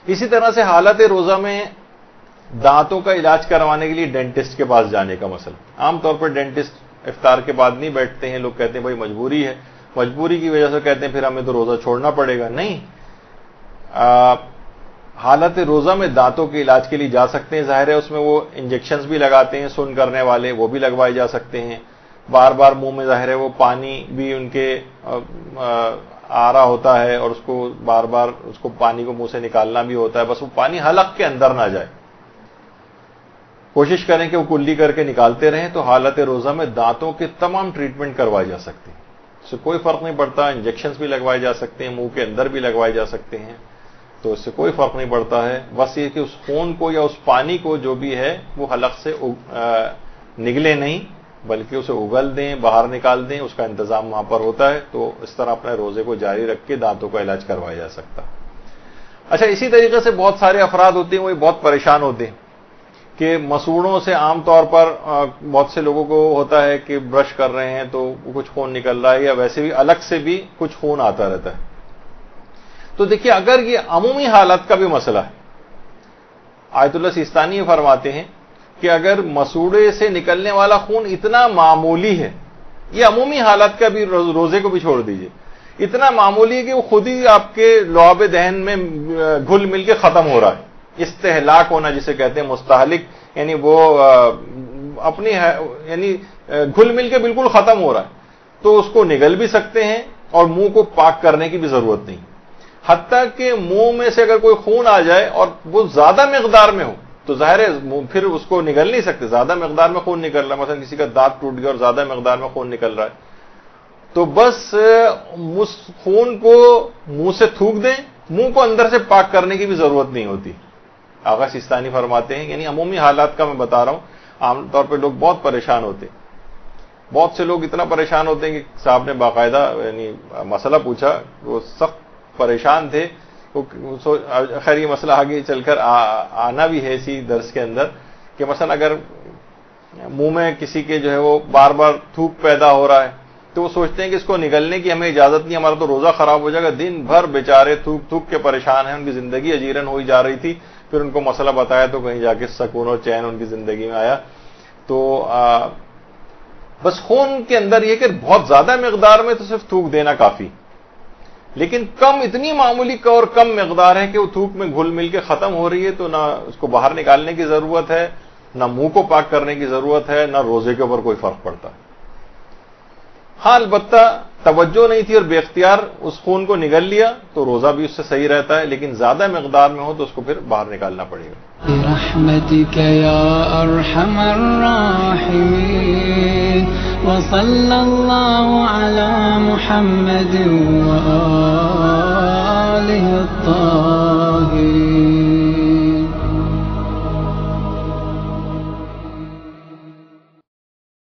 اسی طرح سے حالت روزہ میں دانتوں کا علاج کروانے کے لیے ڈینٹسٹ کے پاس جانے کا مسئلہ. عام طور پر ڈینٹسٹ افطار کے بعد نہیں بیٹھتے ہیں. لوگ کہتے ہیں بھائی مجبوری ہے, مجبوری کی وجہ سے کہتے ہیں پھر ہمیں تو روزہ چھوڑنا پڑے گا. نہیں, حالت روزہ میں دانتوں کے علاج کے لیے جا سکتے ہیں. ظاہر ہے اس میں وہ انجیکشنز بھی لگاتے ہیں سن کرنے والے, وہ بھی لگوائے جا سکتے ہیں. بار بار منہ میں ظاہر ہے وہ پانی بھی ان کے آ رہا ہوتا ہے اور اس کو بار بار اس کو پانی کو منہ سے نکالنا بھی ہوتا ہے. بس وہ پانی حلق کے اندر نہ جائے, کوشش کریں کہ وہ کلی کر کے نکالتے رہیں. تو حالت روزہ میں دانتوں کے تمام ٹریٹمنٹ کروائی جا سکتی ہے, اس سے کوئی فرق نہیں پڑتا. انجیکشنز بھی لگوائے جا سکتے ہیں, منہ کے اندر بھی لگوائے جا سکتے ہیں, تو اس سے کوئی فرق نہیں پڑتا ہے. بس یہ کہ اس خون کو یا اس پانی کو جو بھی ہے وہ حلق سے نگلے نہیں, بلکہ اسے اگل دیں, باہر نکال دیں. اس کا انتظام وہاں پر ہوتا ہے. تو اس طرح اپنے روزے کو جاری رکھ کے دانتوں کا علاج کروایا جا سکتا. اچھا, اسی طریقے سے بہت سارے افراد ہوتے ہیں وہ بہت پریشان ہوتے ہیں کہ مسوڑوں سے عام طور پر بہت سے لوگوں کو ہوتا ہے کہ برش کر رہے ہیں تو کچھ خون نکل رہا ہے, یا ویسے بھی الگ سے بھی کچھ خون آتا رہتا ہے. تو دیکھیے, اگر یہ عمومی حالت کا بھی مسئلہ ہے, آیت اللہ سیستانی یہ فرماتے ہیں کہ اگر مسوڑے سے نکلنے والا خون اتنا معمولی ہے, یہ عمومی حالت کا بھی, روزے کو بھی چھوڑ دیجئے, اتنا معمولی ہے کہ وہ خود ہی آپ کے لعاب دہن میں گھل مل کے ختم ہو رہا ہے. استہلاک ہونا جسے کہتے ہیں, مستہلک, یعنی وہ اپنی یعنی گھل مل کے بالکل ختم ہو رہا ہے, تو اس کو نگل بھی سکتے ہیں اور منہ کو پاک کرنے کی بھی ضرورت نہیں. حتیٰ کہ منہ میں سے اگر کوئی خون آ جائے اور وہ زیادہ مقدار میں ہو تو ظاہر ہے پھر اس کو نگل نہیں سکتے. زیادہ مقدار میں خون نکل رہا ہے, مثلا کسی کا دانت ٹوٹ گیا اور زیادہ مقدار میں خون نکل رہا ہے, تو بس اس خون کو منہ سے تھوک دیں, منہ کو اندر سے پاک کرنے کی بھی ضرورت نہیں ہوتی. آغا سیستانی فرماتے ہیں, یعنی عمومی حالات کا میں بتا رہا ہوں. عام طور پہ لوگ بہت پریشان ہوتے ہیں, بہت سے لوگ اتنا پریشان ہوتے ہیں کہ صاحب نے باقاعدہ یعنی مسئلہ پوچھا, وہ سخت پریشان تھے. خیر یہ مسئلہ آگے چل کر آنا بھی ہے اسی درس کے اندر, کہ مثلا اگر منہ میں کسی کے جو ہے وہ بار بار تھوک پیدا ہو رہا ہے تو وہ سوچتے ہیں کہ اس کو نگلنے کی ہمیں اجازت نہیں, ہمارا تو روزہ خراب ہو جائے گا. دن بھر بیچارے تھوک تھوک کے پریشان ہیں, ان کی زندگی اجیرن ہوئی جا رہی تھی. پھر ان کو مسئلہ بتایا تو کہیں جا کے سکون اور چین ان کی زندگی میں آیا. تو بس خون کے اندر یہ کہ بہت زیادہ مقدار میں تو صرف تھوک دینا کافی, لیکن کم, اتنی معمولی اور کم مقدار ہے کہ وہ تھوک میں گھل مل کے ختم ہو رہی ہے, تو نہ اس کو باہر نکالنے کی ضرورت ہے, نہ منہ کو پاک کرنے کی ضرورت ہے, نہ روزے کے اوپر کوئی فرق پڑتا. ہاں البتہ توجہ نہیں تھی اور بے اختیار اس خون کو نگل لیا تو روزہ بھی اس سے صحیح رہتا ہے, لیکن زیادہ مقدار میں ہو تو اس کو پھر باہر نکالنا پڑے گا. برحمتک یا ارحم الراحمین وصلی اللہ علی محمد وآلہ الطاہرین.